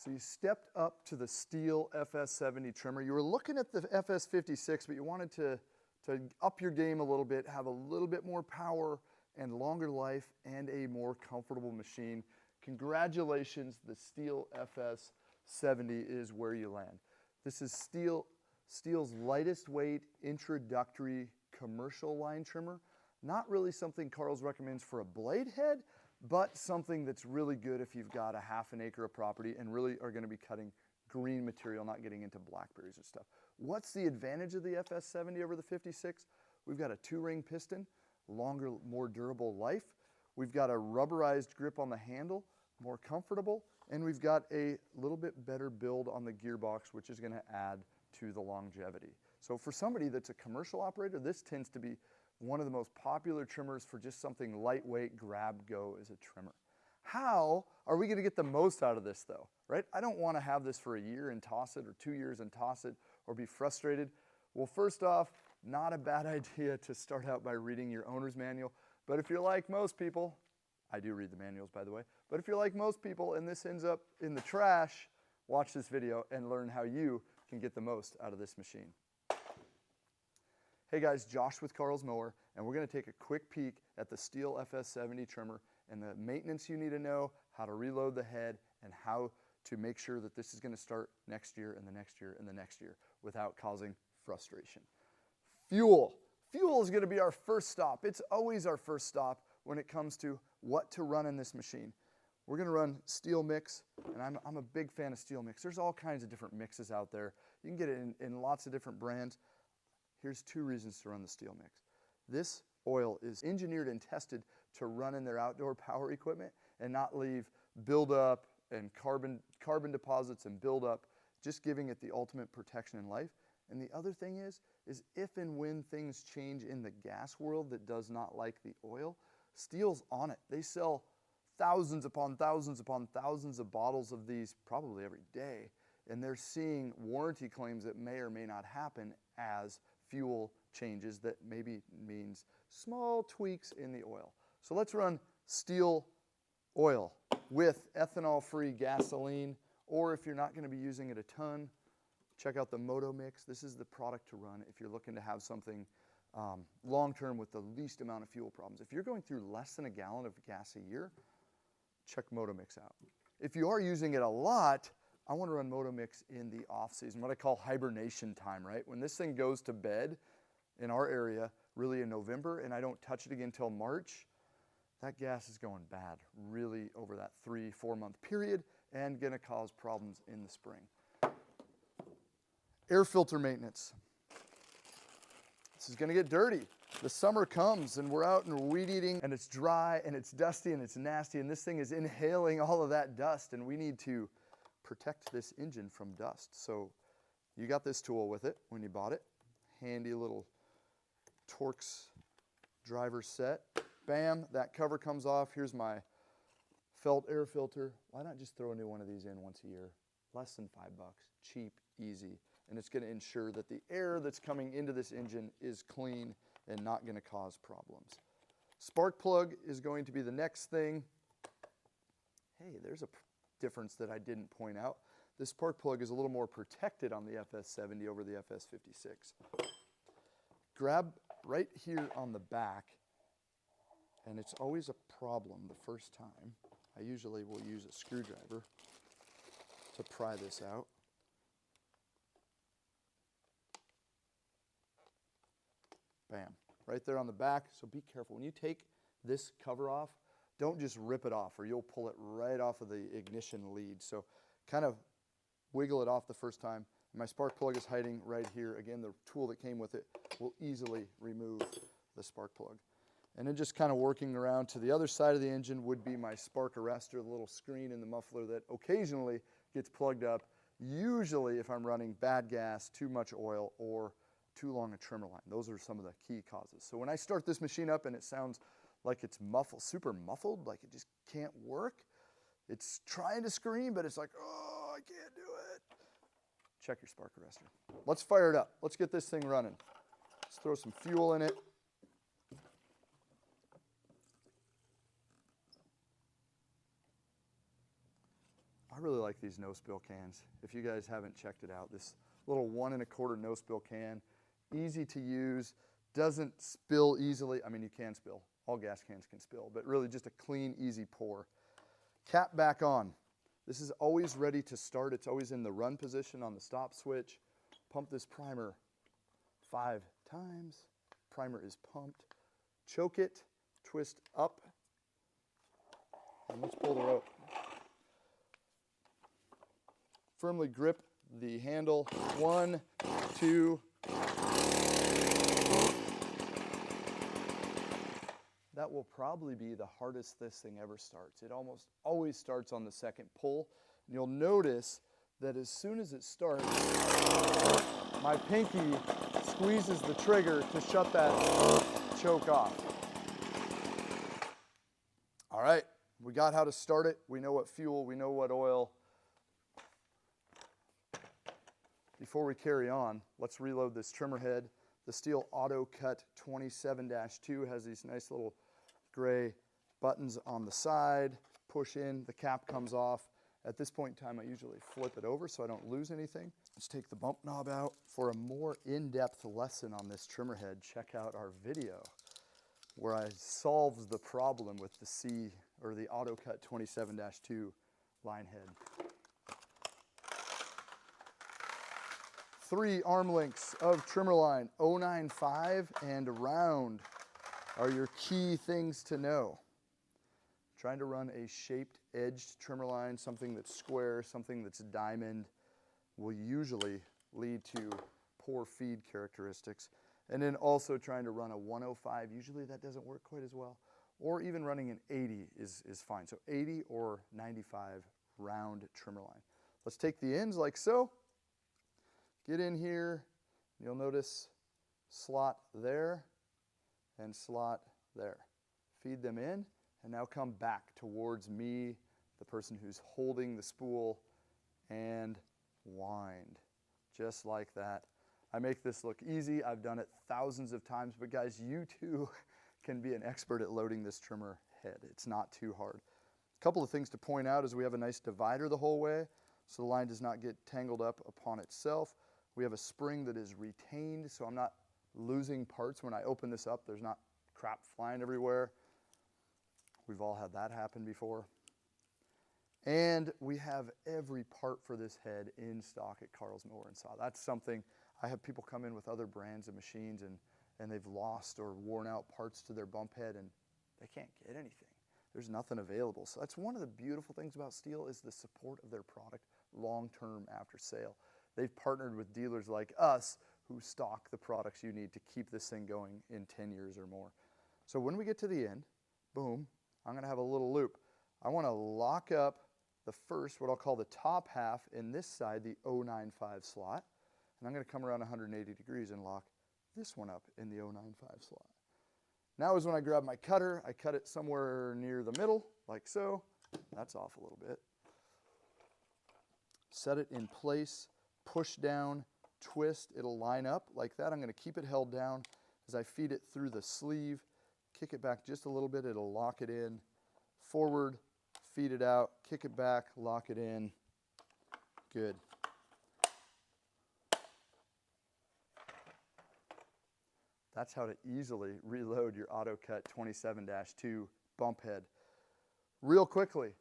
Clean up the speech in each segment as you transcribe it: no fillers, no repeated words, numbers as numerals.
So you stepped up to the STIHL FS70 trimmer. You were looking at the FS56, but you wanted to up your game a little bit, have a little bit more power and longer life and a more comfortable machine. Congratulations, the STIHL FS70 is where you land. This is STIHL's lightest weight introductory commercial line trimmer. Not really something Carl's recommends for a blade head, but something that's really good if you've got a ½ an acre of property and really are going to be cutting green material, not getting into blackberries and stuff. What's the advantage of the FS70 over the 56? We've got a 2-ring piston, longer, more durable life. We've got a rubberized grip on the handle, more comfortable, and we've got a little bit better build on the gearbox, which is going to add to the longevity. So for somebody that's a commercial operator, this tends to be one of the most popular trimmers for just something lightweight, grab, go as a trimmer. How are we going to get the most out of this though, right? I don't want to have this for a year and toss it, or 2 years and toss it, or be frustrated. Well, first off, not a bad idea to start out by reading your owner's manual. But if you're like most people, I do read the manuals by the way, but if you're like most people and this ends up in the trash, watch this video and learn how you can get the most out of this machine. Hey guys, Josh with Carl's Mower, and we're going to take a quick peek at the STIHL FS70 trimmer and the maintenance you need to know, how to reload the head, and how to make sure that this is going to start next year and the next year and the next year without causing frustration. Fuel. Fuel is going to be our first stop. It's always our first stop when it comes to what to run in this machine. We're going to run STIHL mix, and I'm a big fan of STIHL mix. There's all kinds of different mixes out there. You can get it in lots of different brands. Here's 2 reasons to run the STIHL mix. This oil is engineered and tested to run in their outdoor power equipment and not leave buildup and carbon deposits and buildup, just giving it the ultimate protection in life. And the other thing is if and when things change in the gas world that does not like the oil, STIHL's on it. They sell thousands upon thousands upon thousands of bottles of these probably every day, and they're seeing warranty claims that may or may not happen as fuel changes. That maybe means small tweaks in the oil. So let's run STIHL oil with ethanol-free gasoline, or if you're not going to be using it a ton, check out the Moto Mix. This is the product to run if you're looking to have something long-term with the least amount of fuel problems. If you're going through less than a gallon of gas a year, check Moto Mix out. If you are using it a lot, I want to run Moto Mix in the off-season, what I call hibernation time, right? When this thing goes to bed in our area, really in November, and I don't touch it again until March, that gas is going bad really over that 3-4 month period and going to cause problems in the spring. Air filter maintenance. This is going to get dirty. The summer comes and we're out and we're weed eating and it's dry and it's dusty and it's nasty, and this thing is inhaling all of that dust, and we need to protect this engine from dust. So you got this tool with it when you bought it. Handy little Torx driver set. Bam, that cover comes off. Here's my felt air filter. Why not just throw a new one of these in once a year? Less than $5, cheap, easy, and it's going to ensure that the air that's coming into this engine is clean and not going to cause problems. Spark plug is going to be the next thing. Hey, there's a difference that I didn't point out. This spark plug is a little more protected on the FS70 over the FS56. Grab right here on the back, and it's always a problem the first time. I usually will use a screwdriver to pry this out. Bam, right there on the back. So be careful. When you take this cover off, don't just rip it off or you'll pull it right off of the ignition lead. So kind of wiggle it off the first time. My spark plug is hiding right here. Again, the tool that came with it will easily remove the spark plug. And then just kind of working around to the other side of the engine would be my spark arrestor, the little screen in the muffler that occasionally gets plugged up, usually if I'm running bad gas, too much oil, or too long a trimmer line. Those are some of the key causes. So when I start this machine up and it sounds like it's muffled, super muffled, like it just can't work, it's trying to scream, but it's like, oh, I can't do it. Check your spark arrestor. Let's fire it up. Let's get this thing running. Let's throw some fuel in it. I really like these no-spill cans. If you guys haven't checked it out, this little 1 1/4 no-spill can, easy to use, doesn't spill easily. I mean, you can spill. All gas cans can spill, but really just a clean, easy pour. Cap back on. This is always ready to start. It's always in the run position on the stop switch. Pump this primer 5 times. Primer is pumped. Choke it, twist up, and let's pull the rope. Firmly grip the handle. 1, 2. That will probably be the hardest this thing ever starts. It almost always starts on the second pull. And you'll notice that as soon as it starts, my pinky squeezes the trigger to shut that choke off. All right, we got how to start it. We know what fuel, we know what oil. Before we carry on, let's reload this trimmer head. The STIHL Auto Cut 27-2 has these nice little gray buttons on the side. Push in, the cap comes off. At this point in time, I usually flip it over so I don't lose anything. Let's take the bump knob out. For a more in-depth lesson on this trimmer head, check out our video where I solved the problem with the Auto Cut 27-2 line head. 3 arm lengths of trimmer line, 095 and round are your key things to know. Trying to run a shaped edged trimmer line, something that's square, something that's diamond, will usually lead to poor feed characteristics. And then also trying to run a 105, usually that doesn't work quite as well. Or even running an 80 is fine. So 80 or 95 round trimmer line. Let's take the ends like so. Get in here, you'll notice slot there and slot there. Feed them in, and now come back towards me, the person who's holding the spool, and wind, just like that. I make this look easy. I've done it thousands of times, but guys, you too can be an expert at loading this trimmer head. It's not too hard. A couple of things to point out is we have a nice divider the whole way, so the line does not get tangled up upon itself. We have a spring that is retained, so I'm not losing parts when I open this up. There's not crap flying everywhere. We've all had that happen before. And we have every part for this head in stock at Carl's Mower and Saw. That's something, I have people come in with other brands of machines and they've lost or worn out parts to their bump head and they can't get anything. There's nothing available. So that's one of the beautiful things about STIHL is the support of their product long-term after sale. They've partnered with dealers like us who stock the products you need to keep this thing going in 10 years or more. So when we get to the end, boom, I'm gonna have a little loop. I wanna lock up the first, what I'll call the top half in this side, the 095 slot, and I'm gonna come around 180 degrees and lock this one up in the 095 slot. Now is when I grab my cutter, I cut it somewhere near the middle, like so. That's off a little bit. Set it in place. Push down, twist, it'll line up like that. I'm going to keep it held down as I feed it through the sleeve, kick it back just a little bit, it'll lock it in. Forward, feed it out, kick it back, lock it in. Good. That's how to easily reload your Auto Cut 27-2 bump head. Real quickly,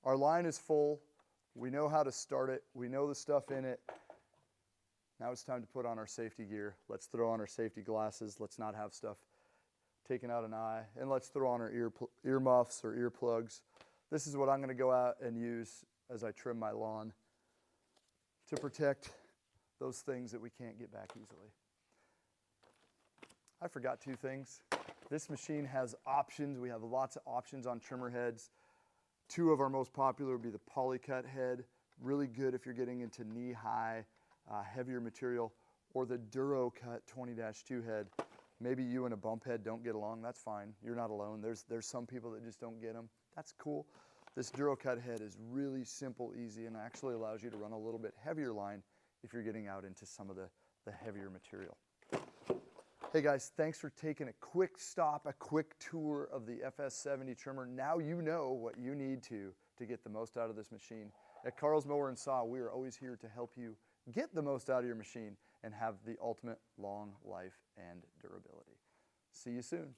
our line is full. We know how to start it. We know the stuff in it. Now it's time to put on our safety gear. Let's throw on our safety glasses. Let's not have stuff taken out an eye. And let's throw on our ear muffs or earplugs. This is what I'm going to go out and use as I trim my lawn to protect those things that we can't get back easily. I forgot 2 things. This machine has options. We have lots of options on trimmer heads. 2 of our most popular would be the polycut head, really good if you're getting into knee-high, heavier material, or the DuroCut 20-2 head. Maybe you and a bump head don't get along, that's fine. You're not alone. There's some people that just don't get them. That's cool. This DuroCut head is really simple, easy, and actually allows you to run a little bit heavier line if you're getting out into some of the heavier material. Hey guys, thanks for taking a quick stop, a quick tour of the FS70 trimmer. Now you know what you need to to get the most out of this machine. At Carl's Mower and Saw, we are always here to help you get the most out of your machine and have the ultimate long life and durability. See you soon.